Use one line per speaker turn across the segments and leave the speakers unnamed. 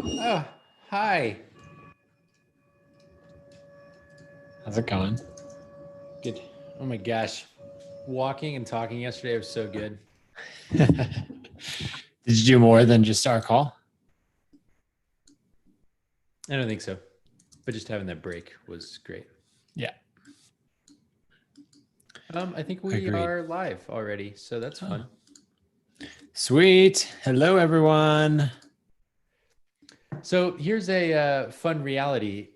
Oh, hi.
How's it going?
Good. Oh my gosh. Walking and talking yesterday was so good.
Did you do more than just our call?
I don't think so, but just having that break was great.
Yeah,
I think we
agreed.
are live already, so that's fun.
Sweet. Hello, everyone.
So here's a fun reality.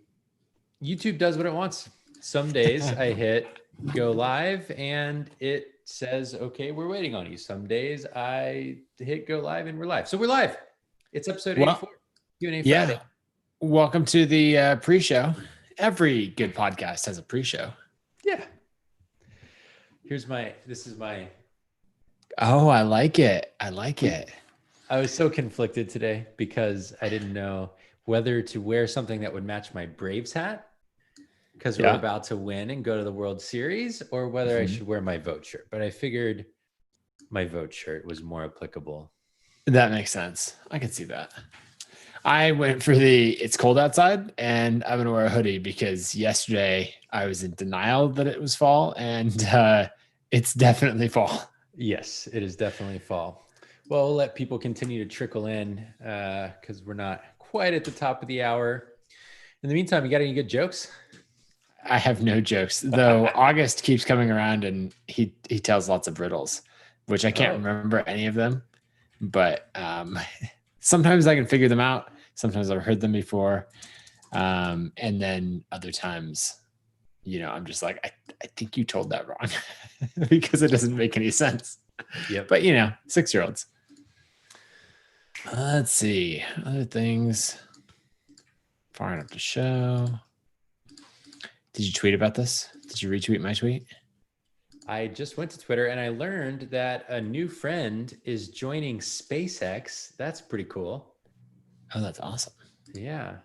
YouTube does what it wants. Some days I hit go live and it says, okay, we're waiting on you. Some days I hit go live and we're live. So we're live. It's episode 84, Q&A Friday.
Welcome to the pre-show. Every good podcast has a pre-show.
Yeah. This is my.
Oh, I like it. I like it.
I was so conflicted today because I didn't know whether to wear something that would match my Braves hat because we're about to win and go to the World Series, or whether I should wear my vote shirt. But I figured my vote shirt was more applicable.
That makes sense. I can see that. I went for it's cold outside and I'm going to wear a hoodie because yesterday I was in denial that it was fall, and it's definitely fall.
Yes, it is definitely fall. Well, we'll let people continue to trickle in because we're not quite at the top of the hour. In the meantime, you got any good jokes?
I have no jokes, though. August keeps coming around and he tells lots of riddles, which I can't remember any of them. But sometimes I can figure them out. Sometimes I've heard them before. And then other times, I'm just like, I think you told that wrong because it doesn't make any sense.
Yep.
But, 6-year-olds. Let's see. Other things. Firing up the show. Did you tweet about this? Did you retweet my tweet?
I just went to Twitter and I learned that a new friend is joining SpaceX. That's pretty cool.
Oh, that's awesome.
Yeah.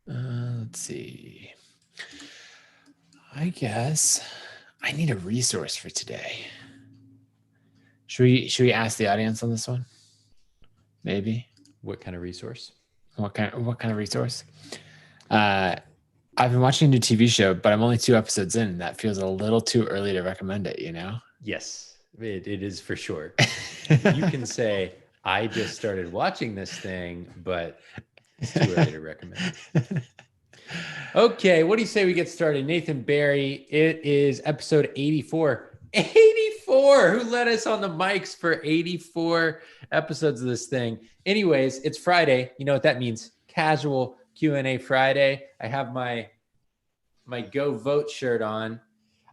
Let's see. I guess I need a resource for today. Should we ask the audience on this one? Maybe.
What kind of resource?
What kind of resource? I've been watching a new TV show, but I'm only 2 episodes in, and that feels a little too early to recommend it,
Yes, it is for sure. You can say, I just started watching this thing, but it's too early to recommend. Okay, what do you say we get started? Nathan Barry, it is episode 84. 84! Who led us on the mics for 84 episodes of this thing? Anyways, it's Friday. You know what that means. Casual Q&A Friday. I have my Go Vote shirt on.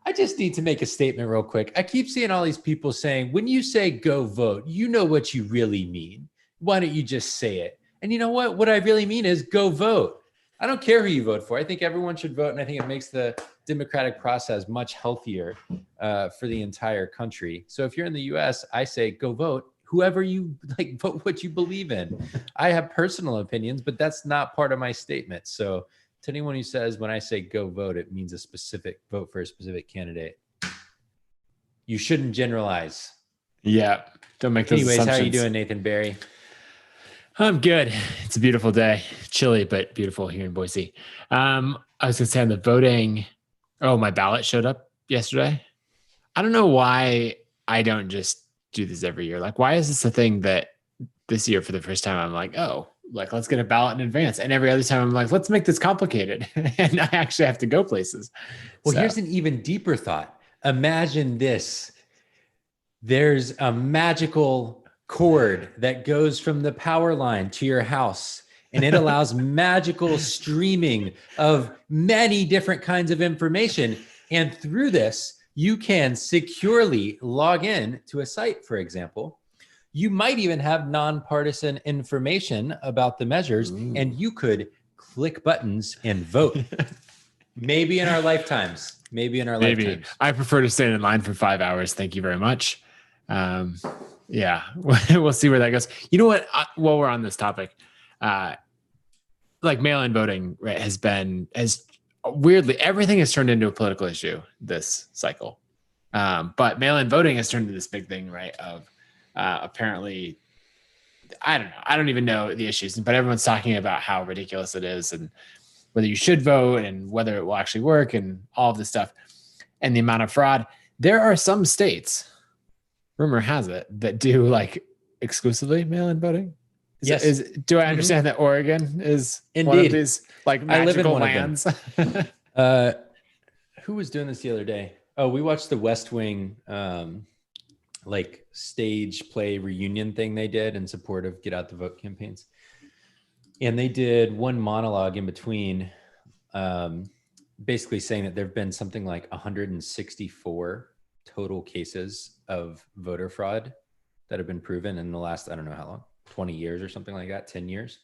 I just need to make a statement real quick. I keep seeing all these people saying, when you say go vote, you know what you really mean. Why don't you just say it? And you know what? What I really mean is go vote. I don't care who you vote for. I think everyone should vote, and I think it makes the democratic process much healthier for the entire country. So if you're in the U.S., I say go vote. Whoever you like, vote what you believe in. I have personal opinions, but that's not part of my statement. So to anyone who says when I say go vote, it means a specific vote for a specific candidate, you shouldn't generalize.
Yeah, don't make those assumptions.
How are you doing, Nathan Barry?
I'm good. It's a beautiful day. Chilly, but beautiful here in Boise. I was going to say on the voting, my ballot showed up yesterday. I don't know why I don't just do this every year. Like, why is this a thing that this year for the first time I'm like, let's get a ballot in advance. And every other time I'm like, let's make this complicated. And I actually have to go places.
Well, here's an even deeper thought. Imagine this. There's a magical cord that goes from the power line to your house, and it allows magical streaming of many different kinds of information. And through this, you can securely log in to a site, for example. You might even have nonpartisan information about the measures, and you could click buttons and vote. Maybe in our lifetimes. Lifetimes.
I prefer to stand in line for 5 hours. Thank you very much. Yeah, we'll see where that goes. You know what? While we're on this topic, like mail-in voting, right, has weirdly, everything has turned into a political issue this cycle. But mail-in voting has turned into this big thing, right? Of apparently I don't know. I don't even know the issues, but everyone's talking about how ridiculous it is and whether you should vote and whether it will actually work and all of this stuff and the amount of fraud. There are some states, rumor has it, that do like exclusively mail-in voting.
Yes.
Do I understand that Oregon is one of
Indeed.
these like
I live in
magical
one of
lands?
them. Who was doing this the other day? Oh, we watched the West Wing like stage play reunion thing they did in support of Get Out the Vote campaigns. And they did one monologue in between, basically saying that there've been something like 164 total cases of voter fraud that have been proven in the last, I don't know how long, 20 years or something like that, 10 years.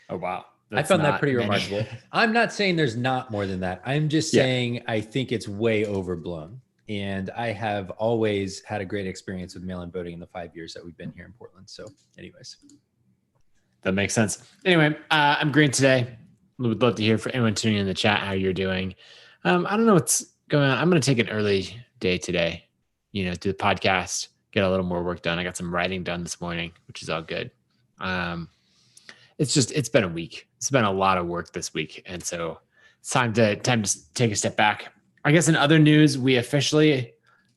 Oh, wow.
I found that pretty remarkable. I'm not saying there's not more than that. I'm just saying I think it's way overblown. And I have always had a great experience with mail-in voting in the 5 years that we've been here in Portland. So anyways.
That makes sense. Anyway, I'm green today. Would love to hear from anyone tuning in the chat how you're doing. I don't know what's going on. I'm going to take an early day today, do the podcast, get a little more work done. I got some writing done this morning, which is all good. It's been a week. It's been a lot of work this week. And so it's time to take a step back. I guess in other news, we officially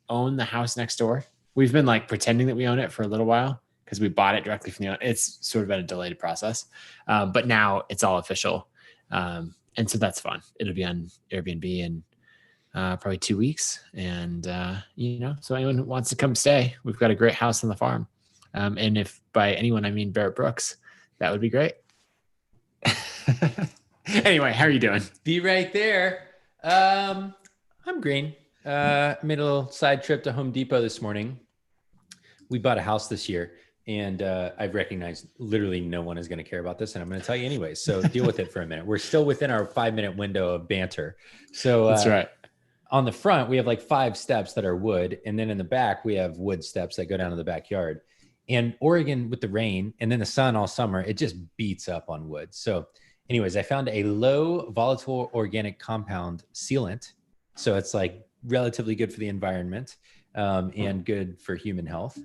own the house next door. We've been like pretending that we own it for a little while because we bought it directly from the owner. It's sort of been a delayed process. But now it's all official. And so that's fun. It'll be on Airbnb in probably 2 weeks. And, so anyone who wants to come stay, we've got a great house on the farm. And if by anyone, I mean Barrett Brooks, that would be great. Anyway, how are you doing?
Be right there. I'm green. Made a little side trip to Home Depot this morning. We bought a house this year, and I've recognized literally no one is going to care about this, and I'm going to tell you anyways. So deal with it for a minute. We're still within our 5-minute window of banter. So
that's right.
On the front, we have like 5 steps that are wood, and then in the back, we have wood steps that go down to the backyard. And Oregon with the rain and then the sun all summer, it just beats up on wood. So anyways, I found a low volatile organic compound sealant. So it's like relatively good for the environment and good for human health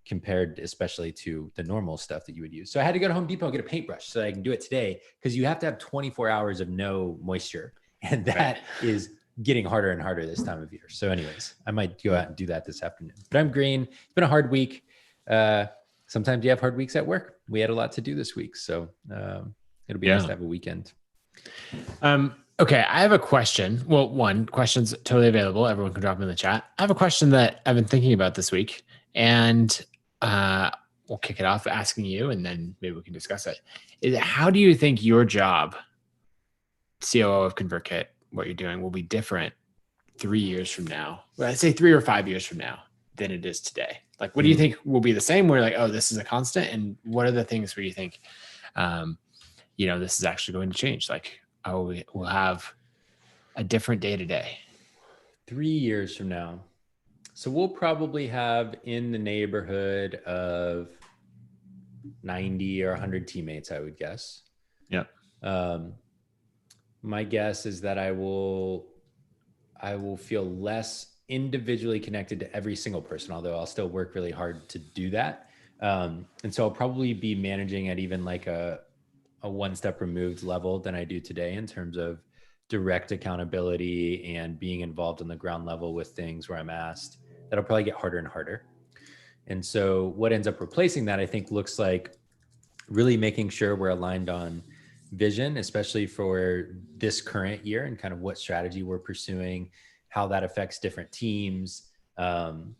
compared especially to the normal stuff that you would use. So I had to go to Home Depot and get a paintbrush so that I can do it today because you have to have 24 hours of no moisture. And that is getting harder and harder this time of year. So anyways, I might go out and do that this afternoon. But I'm green. It's been a hard week. Sometimes you have hard weeks at work. We had a lot to do this week. So it'll be nice to have a weekend.
Okay, I have a question. Well, one question's totally available. Everyone can drop them in the chat. I have a question that I've been thinking about this week, and we'll kick it off asking you, and then maybe we can discuss it. How do you think your job, COO of ConvertKit, what you're doing, will be different 3 years from now? Well, I'd say 3 or 5 years from now than it is today. Like, what do you think will be the same? Where like, oh, this is a constant, and what are the things where you think, this is actually going to change? Like, oh, we'll have a different day to day.
3 years from now. So we'll probably have in the neighborhood of 90 or 100 teammates, I would guess.
Yeah.
My guess is that I will feel less individually connected to every single person, although I'll still work really hard to do that. And so I'll probably be managing at even like a one step removed level than I do today in terms of direct accountability and being involved on the ground level with things where I'm asked. That'll probably get harder and harder. And so what ends up replacing that, I think, looks like really making sure we're aligned on vision, especially for this current year and kind of what strategy we're pursuing, how that affects different teams, and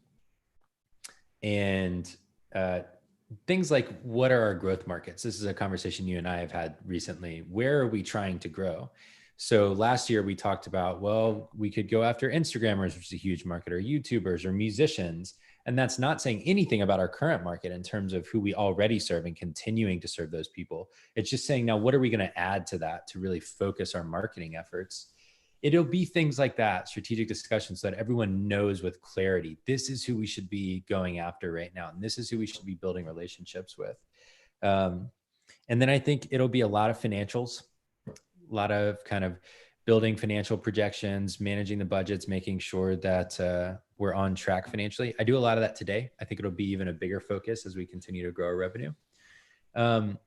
things like what are our growth markets? This is a conversation you and I have had recently. Where are we trying to grow? So last year we talked about, well, we could go after Instagrammers, which is a huge market, or YouTubers or musicians. And that's not saying anything about our current market in terms of who we already serve and continuing to serve those people. It's just saying, now, what are we going to add to that to really focus our marketing efforts? It'll be things like that, strategic discussions, so that everyone knows with clarity, this is who we should be going after right now. And this is who we should be building relationships with. And then I think it'll be a lot of financials, a lot of kind of building financial projections, managing the budgets, making sure that we're on track financially. I do a lot of that today. I think it'll be even a bigger focus as we continue to grow our revenue. And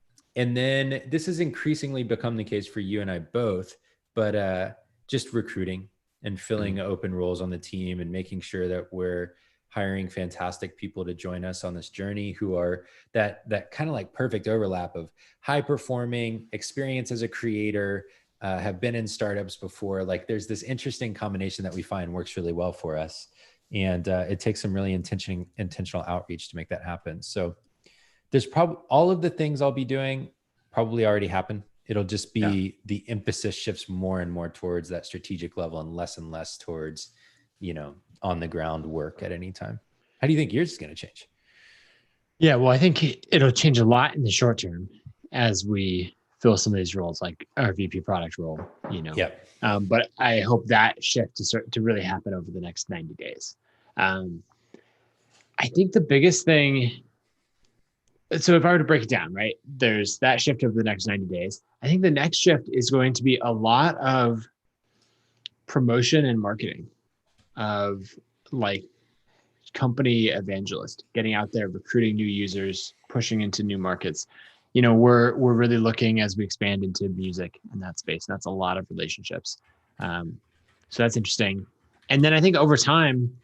then this has increasingly become the case for you and I both, but just recruiting and filling open roles on the team and making sure that we're hiring fantastic people to join us on this journey who are that kind of like perfect overlap of high performing experience as a creator, have been in startups before. Like there's this interesting combination that we find works really well for us. And it takes some really intentional outreach to make that happen. So there's probably all of the things I'll be doing probably already happen. It'll just be the emphasis shifts more and more towards that strategic level and less towards, on the ground work at any time. How do you think yours is going to change?
Yeah, well, I think it'll change a lot in the short term as we fill some of these roles, like our VP product role,
Yeah.
But I hope that shift to really happen over the next 90 days. I think the biggest thing, so if I were to break it down, right, there's that shift over the next 90 days. I think the next shift is going to be a lot of promotion and marketing of like company evangelist, getting out there, recruiting new users, pushing into new markets. We're really looking as we expand into music in that space. That's a lot of relationships. So that's interesting. And then I think over time,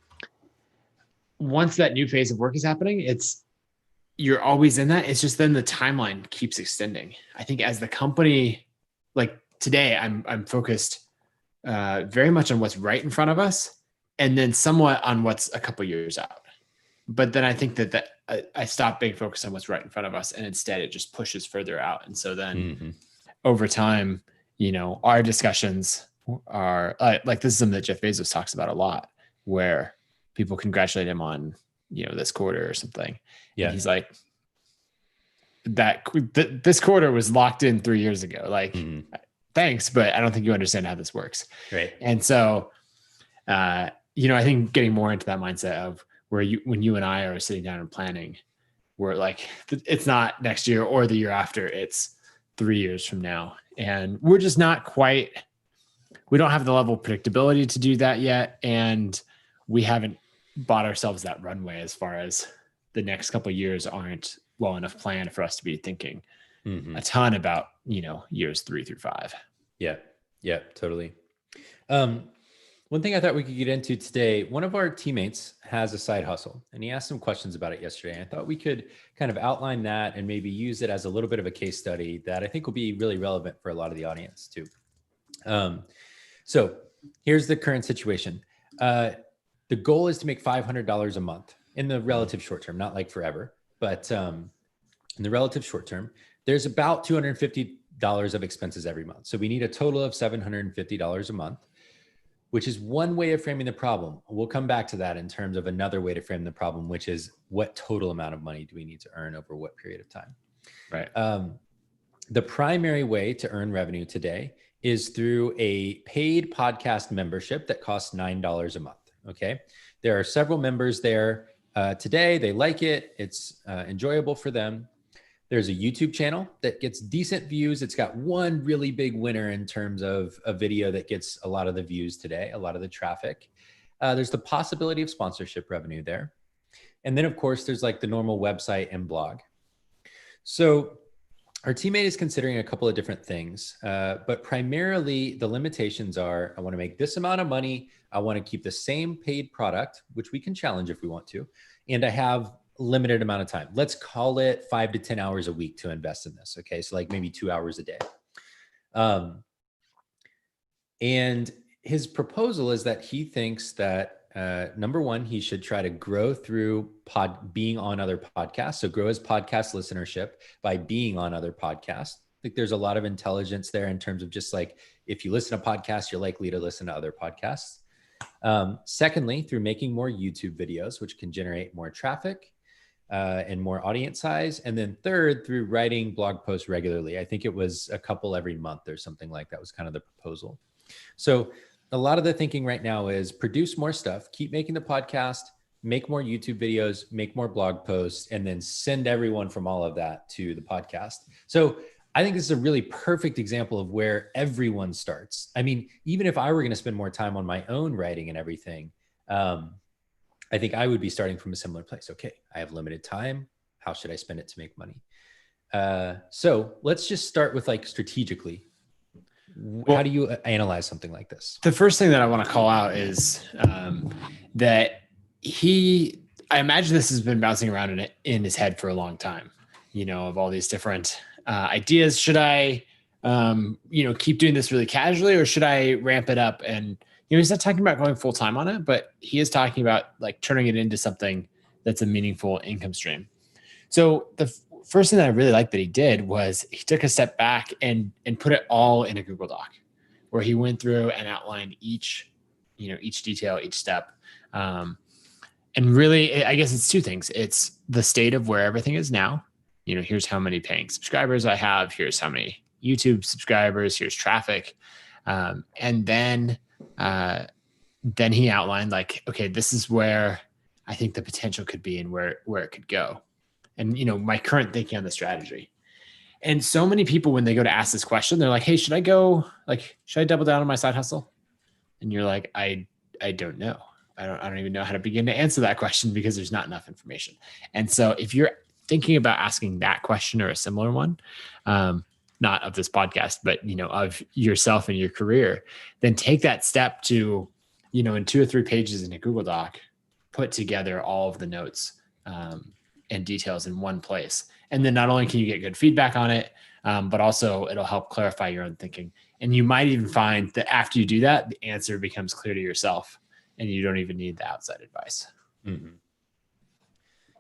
once that new phase of work is happening, you're always in that. It's just then the timeline keeps extending. I think as the company, like today, I'm focused very much on what's right in front of us, and then somewhat on what's a couple years out. But then I think that I stopped being focused on what's right in front of us, and instead it just pushes further out. And so then over time, our discussions are like this is something that Jeff Bezos talks about a lot, where people congratulate him on this quarter or something. Yeah, and he's like, this quarter was locked in 3 years ago. Like, thanks, but I don't think you understand how this works.
Right.
And so, I think getting more into that mindset of when you and I are sitting down and planning, we're like, it's not next year or the year after, it's 3 years from now. And we're just not we don't have the level of predictability to do that yet. And we haven't bought ourselves that runway as far as the next couple of years aren't well enough planned for us to be thinking a ton about, years 3 through 5.
Yeah. Yeah, totally. One thing I thought we could get into today, one of our teammates has a side hustle and he asked some questions about it yesterday. I thought we could kind of outline that and maybe use it as a little bit of a case study that I think will be really relevant for a lot of the audience too. So here's the current situation. The goal is to make $500 a month in the relative short term, not like forever, but in the relative short term, there's about $250 of expenses every month. So we need a total of $750 a month, which is one way of framing the problem. We'll come back to that in terms of another way to frame the problem, which is what total amount of money do we need to earn over what period of time?
Right.
The primary way to earn revenue today is through a paid podcast membership that costs $9 a month. Okay. There are several members there today. They like it. It's enjoyable for them. There's a YouTube channel that gets decent views. It's got one really big winner in terms of a video that gets a lot of the views today, a lot of the traffic. There's the possibility of sponsorship revenue there. And then of course, there's like the normal website and blog. So our teammate is considering a couple of different things, but primarily the limitations are, I want to make this amount of money. I want to keep the same paid product, which we can challenge if we want to. And I have a limited amount of time. Let's call it 5 to 10 hours a week to invest in this. Okay. So like maybe 2 hours a day. And his proposal is that he thinks that number one, he should try to grow through being on other podcasts. So grow his podcast listenership by being on other podcasts. I think there's a lot of intelligence there in terms of just like, if you listen to podcasts, you're likely to listen to other podcasts. Secondly, through making more YouTube videos, which can generate more traffic and more audience size. And then third, through writing blog posts regularly. I think it was a couple every month or something like that was kind of the proposal. So a lot of the thinking right now is produce more stuff, keep making the podcast, make more YouTube videos, make more blog posts, and then send everyone from all of that to the podcast. So I think this is a really perfect example of where everyone starts. I mean, even if I were going to spend more time on my own writing and everything, I think I would be starting from a similar place. Okay, I have limited time. How should I spend it to make money? So let's just start with like strategically. How do you analyze something like this?
The first thing that I want to call out is that I imagine this has been bouncing around in his head for a long time, of all these different ideas. Should I, keep doing this really casually, or should I ramp it up? And, he's not talking about going full time on it, but he is talking about like turning it into something that's a meaningful income stream. So the first thing that I really liked that he did was he took a step back and put it all in a Google Doc, where he went through and outlined each detail, each step. And really, I guess it's two things. It's the state of where everything is now. Here's how many paying subscribers I have. Here's how many YouTube subscribers. Here's traffic. And then he outlined like, okay, this is where I think the potential could be and where it could go. And, my current thinking on the strategy. And so many people, when they go to ask this question, they're like, hey, should I double down on my side hustle? And you're like, I don't know. I don't even know how to begin to answer that question because there's not enough information. And so if you're thinking about asking that question or a similar one, not of this podcast, but, of yourself and your career, then take that step to, in 2 or 3 pages in a Google Doc, put together all of the notes, and details in one place. And then not only can you get good feedback on it, but also it'll help clarify your own thinking. And you might even find that after you do that, the answer becomes clear to yourself and you don't even need the outside advice.
Mm-hmm.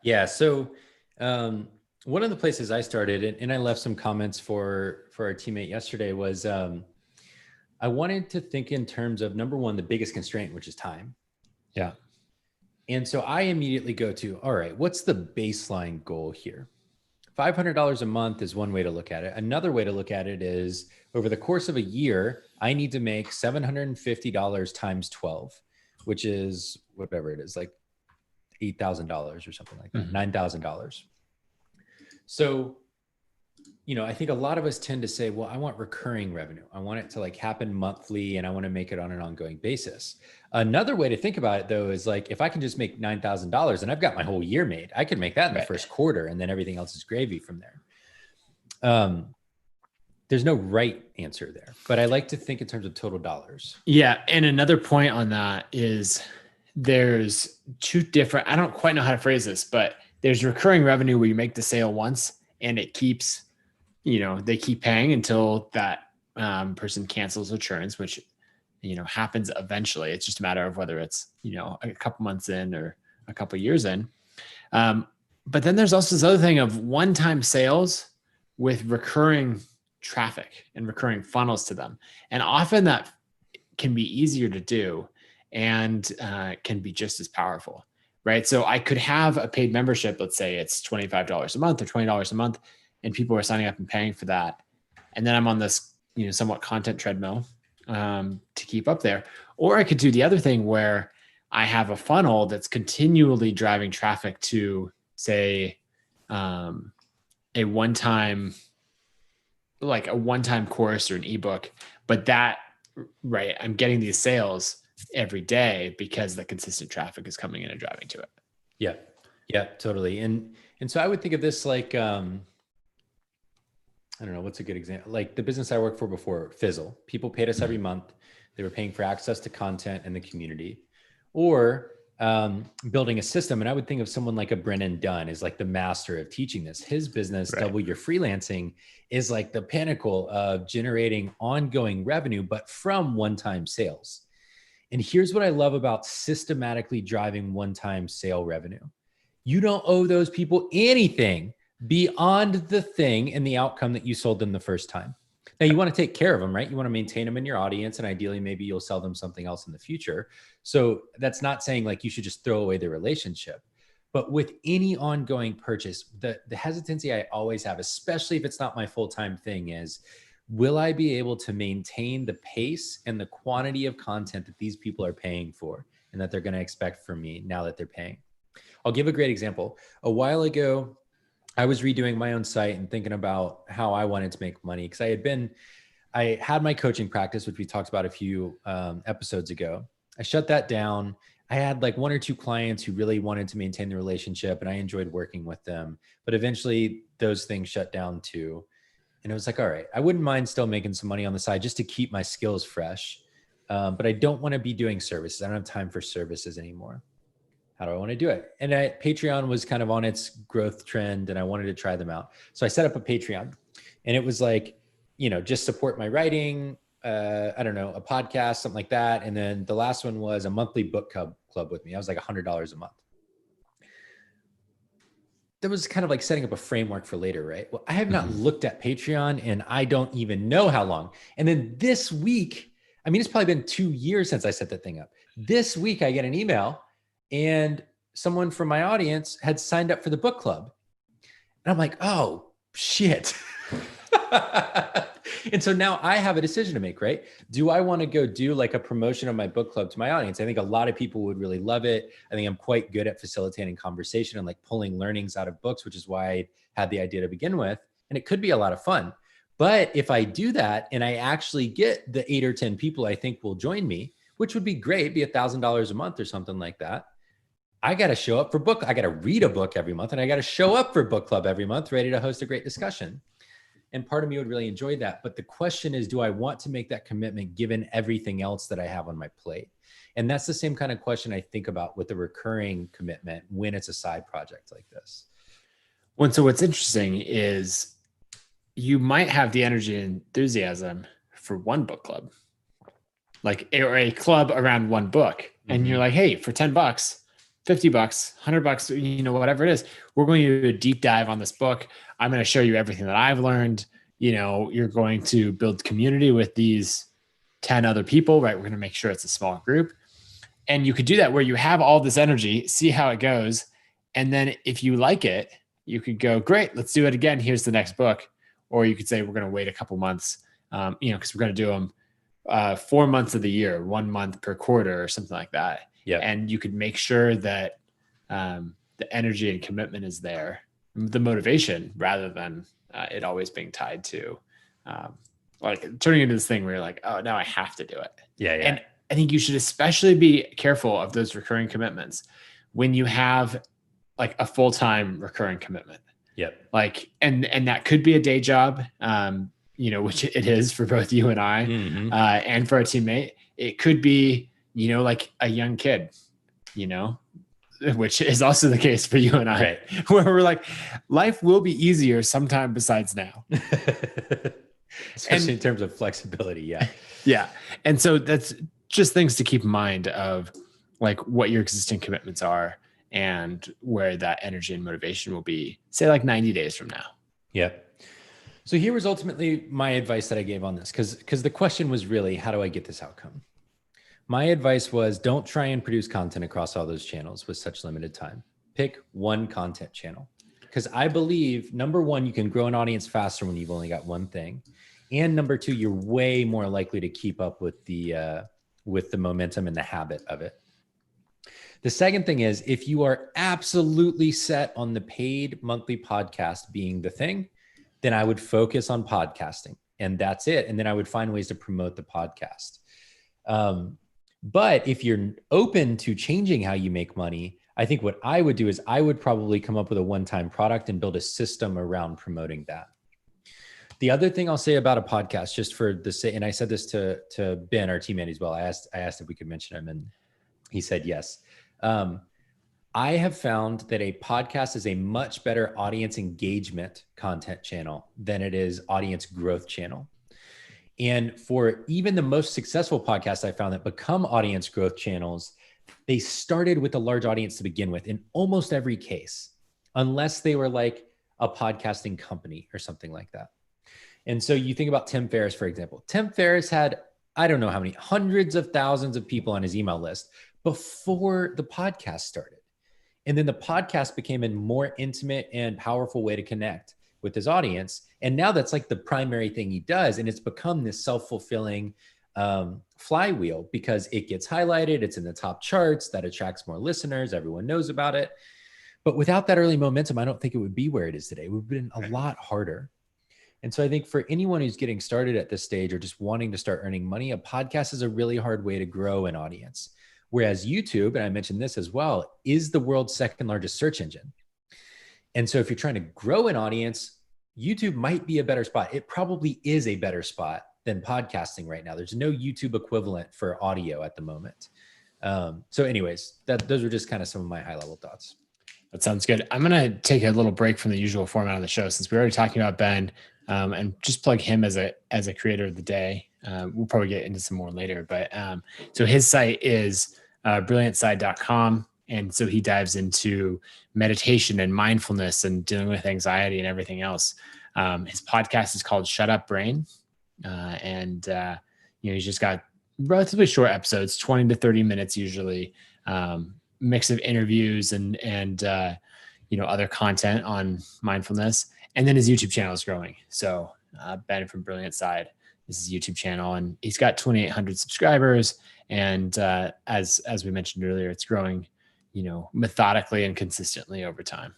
Yeah. So one of the places I started, and I left some comments for our teammate yesterday, was I wanted to think in terms of, number one, the biggest constraint, which is time.
Yeah.
And so I immediately go to, all right, what's the baseline goal here? $500 a month is one way to look at it. Another way to look at it is, over the course of a year, I need to make $750 times 12, which is whatever it is, like $8,000 or something like that, $9,000. So, I think a lot of us tend to say, well, I want recurring revenue. I want it to like happen monthly and I want to make it on an ongoing basis. Another way to think about it though, is like, if I can just make $9,000 and I've got my whole year made, I could make that in the first quarter and then everything else is gravy from there. There's no right answer there, but I like to think in terms of total dollars.
Yeah. And another point on that is there's two different, I don't quite know how to phrase this, but there's recurring revenue where you make the sale once and it keeps, they keep paying until that person cancels or churns, which, happens eventually. It's just a matter of whether it's, a couple months in or a couple years in. But then there's also this other thing of one-time sales with recurring traffic and recurring funnels to them. And often that can be easier to do and can be just as powerful, right? So I could have a paid membership, let's say it's $25 a month or $20 a month, and people are signing up and paying for that. And then I'm on this, somewhat content treadmill to keep up there. Or I could do the other thing where I have a funnel that's continually driving traffic to, say, a one-time course or an ebook, but that, right, I'm getting these sales every day because the consistent traffic is coming in and driving to it.
Yeah. Yeah, totally. And so I would think of this like, I don't know, what's a good example? Like the business I worked for before, Fizzle. People paid us every month. They were paying for access to content and the community, or building a system. And I would think of someone like a Brennan Dunn is like the master of teaching this. His business, right, Double Your Freelancing, is like the pinnacle of generating ongoing revenue, but from one-time sales. And here's what I love about systematically driving one-time sale revenue. You don't owe those people anything beyond the thing and the outcome that you sold them the first time. Now you want to take care of them, right? You want to maintain them in your audience, and ideally maybe you'll sell them something else in the future. So that's not saying like you should just throw away the relationship, but with any ongoing purchase, the hesitancy I always have, especially if it's not my full-time thing, is, will I be able to maintain the pace and the quantity of content that these people are paying for and that they're going to expect from me now that they're paying? I'll give a great example. A while ago, I was redoing my own site and thinking about how I wanted to make money, because I had my coaching practice, which we talked about a few episodes ago. I shut that down. I had like one or two clients who really wanted to maintain the relationship and I enjoyed working with them, but eventually those things shut down too. And it was like, all right, I wouldn't mind still making some money on the side just to keep my skills fresh. But I don't want to be doing services. I don't have time for services anymore. How do I want to do it? And Patreon was kind of on its growth trend and I wanted to try them out. So I set up a Patreon and it was like, just support my writing, I don't know, a podcast, something like that. And then the last one was a monthly book club with me. I was like $100 a month. That was kind of like setting up a framework for later, right? Well, I have not looked at Patreon and I don't even know how long. And then this week, I mean, it's probably been 2 years since I set that thing up. This week I get an email and someone from my audience had signed up for the book club. And I'm like, oh, shit. And so now I have a decision to make, right? Do I want to go do like a promotion of my book club to my audience? I think a lot of people would really love it. I think I'm quite good at facilitating conversation and like pulling learnings out of books, which is why I had the idea to begin with. And it could be a lot of fun. But if I do that and I actually get the 8 or 10 people I think will join me, which would be great, be $1,000 a month or something like that. I got to show up for book. I got to read a book every month and I got to show up for book club every month, ready to host a great discussion. And part of me would really enjoy that. But the question is, do I want to make that commitment given everything else that I have on my plate? And that's the same kind of question I think about with the recurring commitment when it's a side project like this.
Well, so what's interesting is you might have the energy and enthusiasm for one book club, like or a club around one book. And you're like, hey, for $10, $50, $100, whatever it is, we're going to do a deep dive on this book. I'm going to show you everything that I've learned. You're going to build community with these 10 other people, right? We're going to make sure it's a small group. And you could do that where you have all this energy, see how it goes. And then if you like it, you could go, great, let's do it again. Here's the next book. Or you could say, we're going to wait a couple months, because we're going to do them 4 months of the year, 1 month per quarter or something like that.
Yeah.
And you could make sure that the energy and commitment is there, the motivation, rather than it always being tied to like turning into this thing where you're like, oh, now I have to do it.
Yeah.
And I think you should especially be careful of those recurring commitments when you have like a full-time recurring commitment.
Yep.
Like, and that could be a day job, which it is for both you and I, and for a teammate. It could be, like a young kid, which is also the case for you and I, right. Where we're like, life will be easier sometime besides now.
Especially in terms of flexibility. Yeah.
Yeah. And so that's just things to keep in mind of like what your existing commitments are and where that energy and motivation will be, say like 90 days from now.
Yeah. So here was ultimately my advice that I gave on this, because the question was really, how do I get this outcome? My advice was, don't try and produce content across all those channels with such limited time. Pick one content channel. Because I believe, number one, you can grow an audience faster when you've only got one thing. And number two, you're way more likely to keep up with the momentum and the habit of it. The second thing is, if you are absolutely set on the paid monthly podcast being the thing, then I would focus on podcasting and that's it. And then I would find ways to promote the podcast. But if you're open to changing how you make money, I think what I would do is I would probably come up with a one-time product and build a system around promoting that. The other thing I'll say about a podcast, just for the sake, and I said this to Ben, our teammate as well. I asked if we could mention him and he said yes. I have found that a podcast is a much better audience engagement content channel than it is audience growth channel. And for even the most successful podcasts I found that become audience growth channels, they started with a large audience to begin with in almost every case, unless they were like a podcasting company or something like that. And so you think about Tim Ferriss, for example. Tim Ferriss had, I don't know how many, hundreds of thousands of people on his email list before the podcast started. And then the podcast became a more intimate and powerful way to connect with his audience. And now that's like the primary thing he does. And it's become this self-fulfilling flywheel because it gets highlighted. It's in the top charts. That attracts more listeners. Everyone knows about it. But without that early momentum, I don't think it would be where it is today. It would have been a lot harder. And so I think for anyone who's getting started at this stage or just wanting to start earning money, a podcast is a really hard way to grow an audience. Whereas YouTube, and I mentioned this as well, is the world's second largest search engine. And so if you're trying to grow an audience, YouTube might be a better spot. It probably is a better spot than podcasting right now. There's no YouTube equivalent for audio at the moment. So anyways, those were just kind of some of my high level thoughts.
That sounds good. I'm going to take a little break from the usual format of the show since we're already talking about Ben, and just plug him as a creator of the day. We'll probably get into some more later, but so his site is brilliantside.com. And so he dives into meditation and mindfulness and dealing with anxiety and everything else. His podcast is called Shut Up Brain. He's just got relatively short episodes, 20 to 30 minutes usually, mix of interviews and other content on mindfulness. And then his YouTube channel is growing. So Ben from Brilliant Side is his YouTube channel, and he's got 2,800 subscribers. And as we mentioned earlier, it's growing, methodically and consistently over time.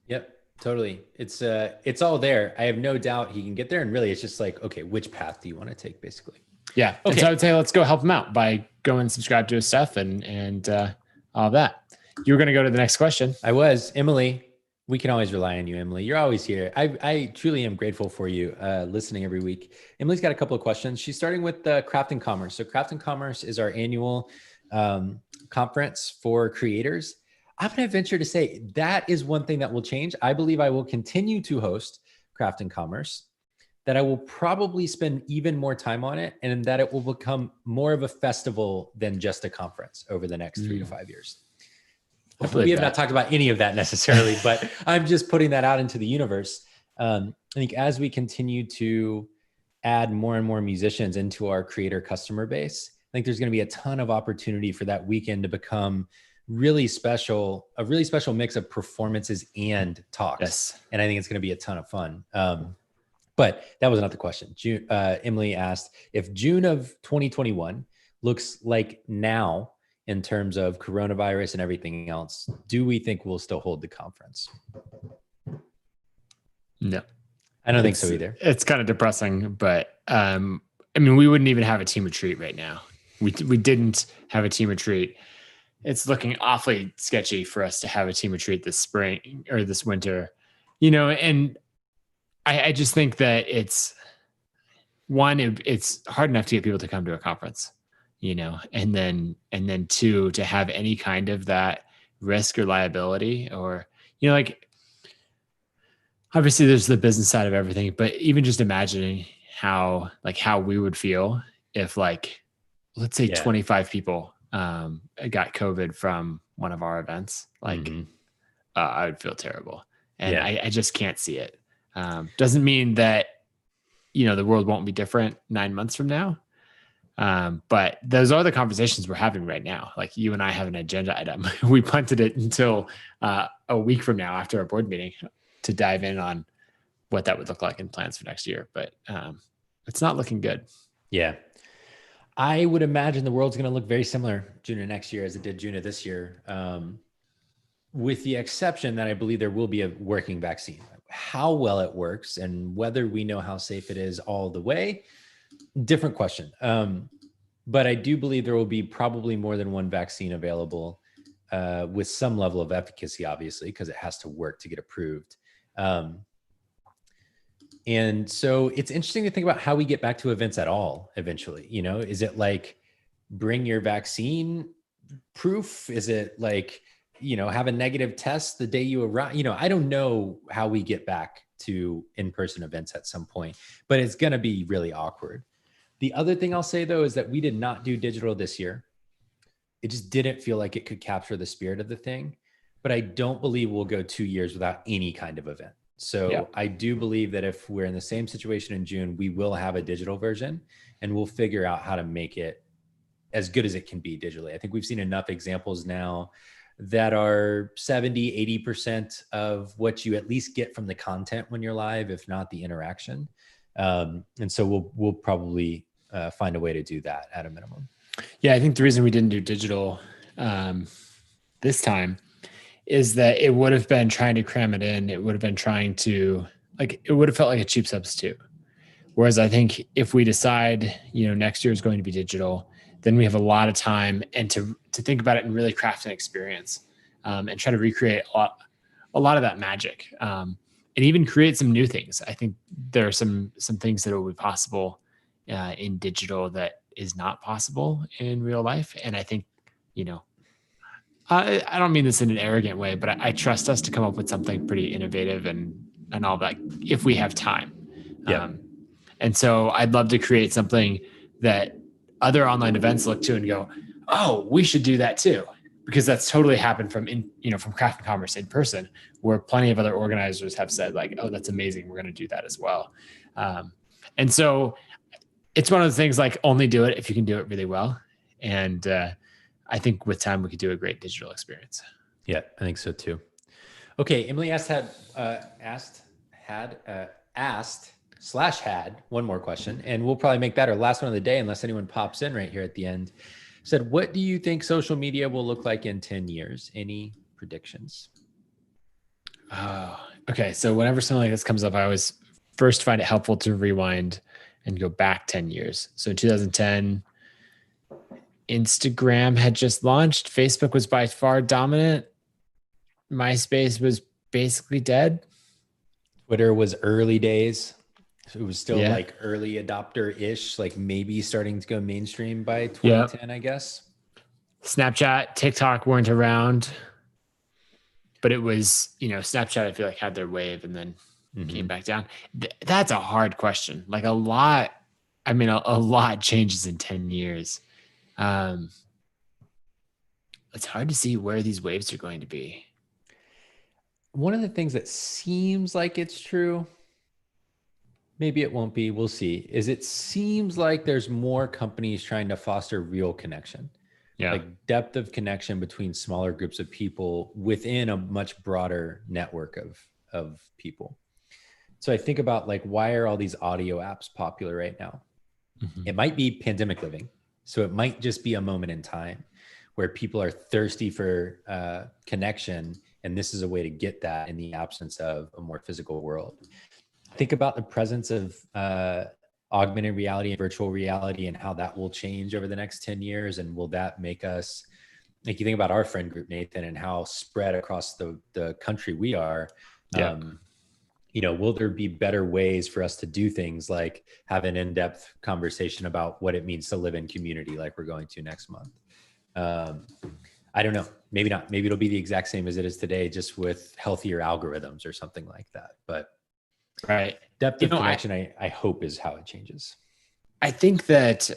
Yep, totally. It's all there. I have no doubt he can get there. And really, it's just like, okay, which path do you want to take, basically?
Yeah. Okay. And so I would say, let's go help him out by go and subscribe to his stuff and all that. You were going to go to the next question.
I was. Emily, we can always rely on you, Emily. You're always here. I truly am grateful for you listening every week. Emily's got a couple of questions. She's starting with Craft and Commerce. So Craft and Commerce is our annual conference for creators. I'm going to venture to say that is one thing that will change. I believe I will continue to host Craft and Commerce, that I will probably spend even more time on it, and that it will become more of a festival than just a conference over the next 3 to 5 years. We have not talked about any of that necessarily, but I'm just putting that out into the universe. I think as we continue to add more and more musicians into our creator customer base, I think there's going to be a ton of opportunity for that weekend to become really special, a really special mix of performances and talks.
Yes.
And I think it's going to be a ton of fun. But that was not the question. Emily asked if June of 2021 looks like now in terms of coronavirus and everything else, do we think we'll still hold the conference?
No,
I don't think so either.
It's kind of depressing, but we wouldn't even have a team retreat right now. We didn't have a team retreat. It's looking awfully sketchy for us to have a team retreat this spring or this winter, and I just think that it's hard enough to get people to come to a conference, and then two, to have any kind of that risk or liability or, obviously there's the business side of everything, but even just imagining how we would feel if let's say 25 people got COVID from one of our events, I would feel terrible. And I just can't see it. Doesn't mean that, the world won't be different 9 months from now. But those are the conversations we're having right now. Like you and I have an agenda item. We punted it until a week from now after our board meeting to dive in on what that would look like in plans for next year. But it's not looking good.
Yeah. I would imagine the world's going to look very similar June of next year as it did June of this year. With the exception that I believe there will be a working vaccine. How well it works and whether we know how safe it is all the way, different question. But I do believe there will be probably more than one vaccine available with some level of efficacy, obviously, because it has to work to get approved. And so it's interesting to think about how we get back to events at all eventually. Is it like bring your vaccine proof? Is it like, have a negative test the day you arrive? I don't know how we get back to in-person events at some point, but it's going to be really awkward. The other thing I'll say though, is that we did not do digital this year. It just didn't feel like it could capture the spirit of the thing, but I don't believe we'll go 2 years without any kind of event. So I do believe that if we're in the same situation in June, we will have a digital version and we'll figure out how to make it as good as it can be digitally. I think we've seen enough examples now that are 70, 80% of what you at least get from the content when you're live, if not the interaction. And so we'll probably find a way to do that at a minimum.
Yeah, I think the reason we didn't do digital this time is that it would have been trying to cram it in. It would have been trying to, it would have felt like a cheap substitute. Whereas I think if we decide, next year is going to be digital, then we have a lot of time and to think about it and really craft an experience, and try to recreate a lot of that magic, and even create some new things. I think there are some things that will be possible in digital that is not possible in real life. And I think, you know, I don't mean this in an arrogant way, but I trust us to come up with something pretty innovative and all that if we have time.
Yeah.
And so I'd love to create something that other online events look to and go, oh, we should do that too. Because that's totally happened from Craft and Commerce in person, where plenty of other organizers have said like, oh, that's amazing, we're going to do that as well. And so it's one of the things, like, only do it if you can do it really well. And I think with time we could do a great digital experience.
Yeah, I think so too. Okay, Emily had one more question, and we'll probably make that our last one of the day unless anyone pops in right here at the end. Said, what do you think social media will look like in 10 years? Any predictions?
Okay. So whenever something like this comes up, I always first find it helpful to rewind and go back 10 years. So in 2010, Instagram had just launched. Facebook was by far dominant. MySpace was basically dead.
Twitter was early days. So it was still like early adopter-ish, like maybe starting to go mainstream by 2010, I guess.
Snapchat, TikTok weren't around, but it was, Snapchat, I feel like, had their wave and then came back down. That's a hard question. Like a lot changes in 10 years. It's hard to see where these waves are going to be.
One of the things that seems like it's true, maybe it won't be, we'll see, is it seems like there's more companies trying to foster real connection. Like depth of connection between smaller groups of people within a much broader network of people. So I think about, like, why are all these audio apps popular right now? It might be pandemic living. So it might just be a moment in time where people are thirsty for connection. And this is a way to get that in the absence of a more physical world. Think about the presence of augmented reality and virtual reality and how that will change over the next 10 years. And will that make us, like, you think about our friend group, Nathan, and how spread across the country we are. Will there be better ways for us to do things like have an in-depth conversation about what it means to live in community, like we're going to next month? I don't know. Maybe not. Maybe it'll be the exact same as it is today, just with healthier algorithms or something like that. But depth of connection, I hope, is how it changes.
I think that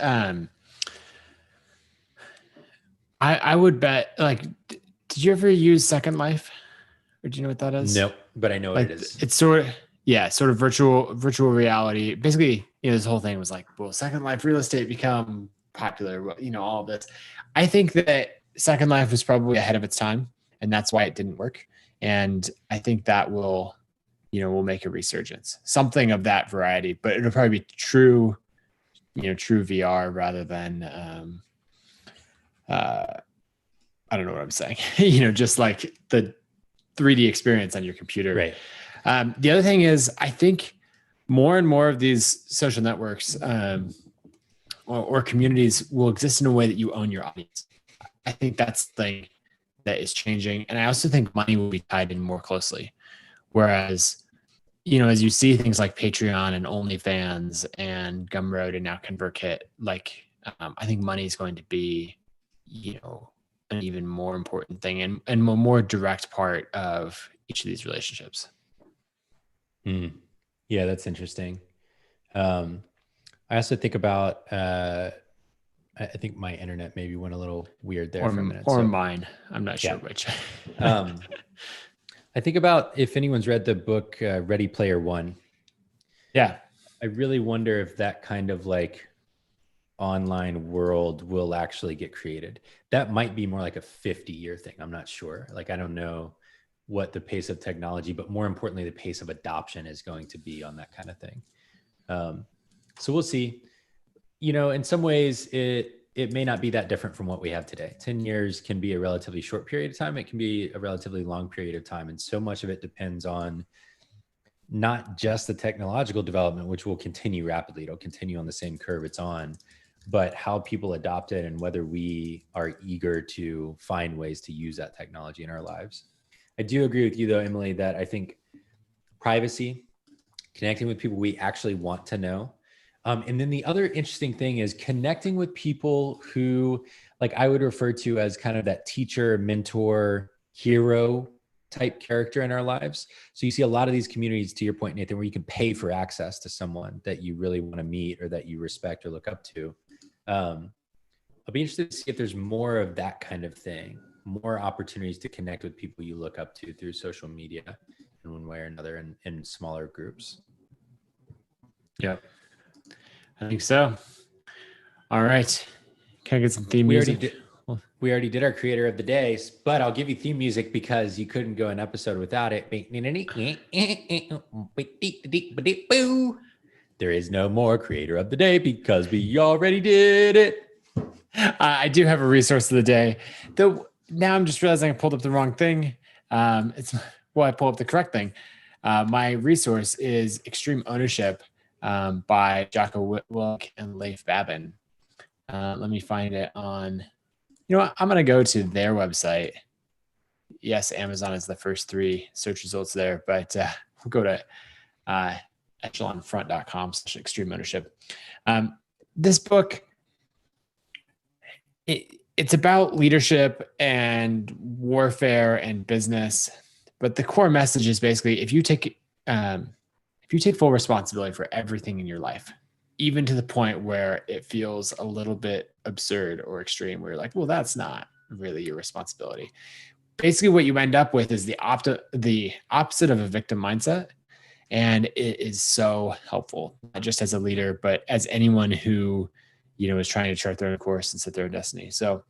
I would bet, like, did you ever use Second Life? Or do you know what that is?
Nope, but I know what it is.
It's sort of virtual reality. Basically, this whole thing was like, will Second Life real estate become popular? All of this. I think that Second Life was probably ahead of its time, and that's why it didn't work. And I think that will make a resurgence, something of that variety, but it'll probably be true VR rather than, I don't know what I'm saying, just like the 3D experience on your computer.
Right.
The other thing is, I think more and more of these social networks or communities will exist in a way that you own your audience. I think that's the thing that is changing. And I also think money will be tied in more closely. Whereas, as you see things like Patreon and OnlyFans and Gumroad and now ConvertKit, like, I think money is going to be, an even more important thing and a more direct part of each of these relationships.
Yeah, that's interesting. I also think about, I think my internet maybe went a little weird there for a minute.
Or mine. I'm not sure which.
I think about, if anyone's read the book Ready Player One.
Yeah.
I really wonder if that kind of like online world will actually get created. That might be more like a 50-year thing. I'm not sure. Like, I don't know what the pace of technology, but more importantly, the pace of adoption is going to be on that kind of thing. So we'll see. In some ways it may not be that different from what we have today. 10 years can be a relatively short period of time. It can be a relatively long period of time. And so much of it depends on not just the technological development, which will continue rapidly. It'll continue on the same curve it's on, but how people adopt it and whether we are eager to find ways to use that technology in our lives. I do agree with you though, Emily, that I think privacy, connecting with people we actually want to know. And then the other interesting thing is connecting with people who, like, I would refer to as kind of that teacher, mentor, hero type character in our lives. So you see a lot of these communities, to your point, Nathan, where you can pay for access to someone that you really want to meet or that you respect or look up to. I'll be interested to see if there's more of that kind of thing, more opportunities to connect with people you look up to through social media in one way or another in smaller groups.
Yep. I think so. All right. Can I get some theme music?
We already did our creator of the day, but I'll give you theme music because you couldn't go an episode without it. There is no more creator of the day because we already did it.
I do have a resource of the day, though. Now I'm just realizing I pulled up the wrong thing. I pulled up the correct thing. My resource is Extreme Ownership by Jocko Willink and Leif Babin. Let me find it on, you know what? I'm going to go to their website. Yes, Amazon is the first 3 search results there, but we'll go to echelonfront.com/extreme ownership. This book, it's about leadership and warfare and business, but the core message is basically if you take full responsibility for everything in your life, even to the point where it feels a little bit absurd or extreme, where you're like, well, that's not really your responsibility. Basically, what you end up with is the opposite of a victim mindset. And it is so helpful, not just as a leader, but as anyone who, is trying to chart their own course and set their own destiny. So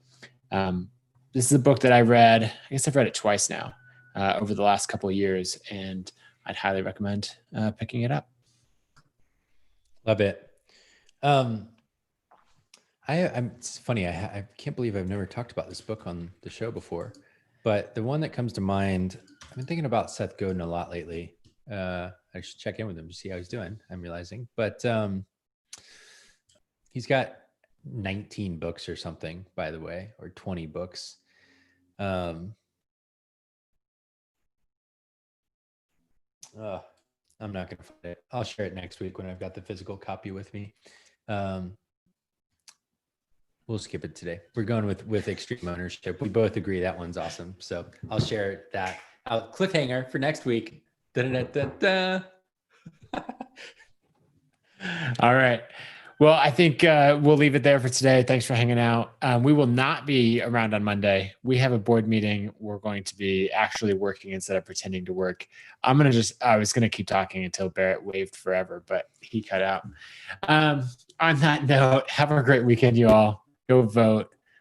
this is a book that I read. I guess I've read it twice now over the last couple of years, and I'd highly recommend picking it up.
Love it. It's funny. I can't believe I've never talked about this book on the show before, but the one that comes to mind, I've been thinking about Seth Godin a lot lately. I should check in with him to see how he's doing. I'm realizing, but he's got 19 books or something, by the way, or 20 books. I'm not going to find it. I'll share it next week when I've got the physical copy with me. We'll skip it today. We're going with Extreme Ownership. We both agree that one's awesome. So I'll share that. Cliffhanger for next week. Da-da-da-da-da.
All right. Well, I think we'll leave it there for today. Thanks for hanging out. We will not be around on Monday. We have a board meeting. We're going to be actually working instead of pretending to work. I was going to keep talking until Barrett waved forever, but he cut out. On that note, have a great weekend, you all. Go vote.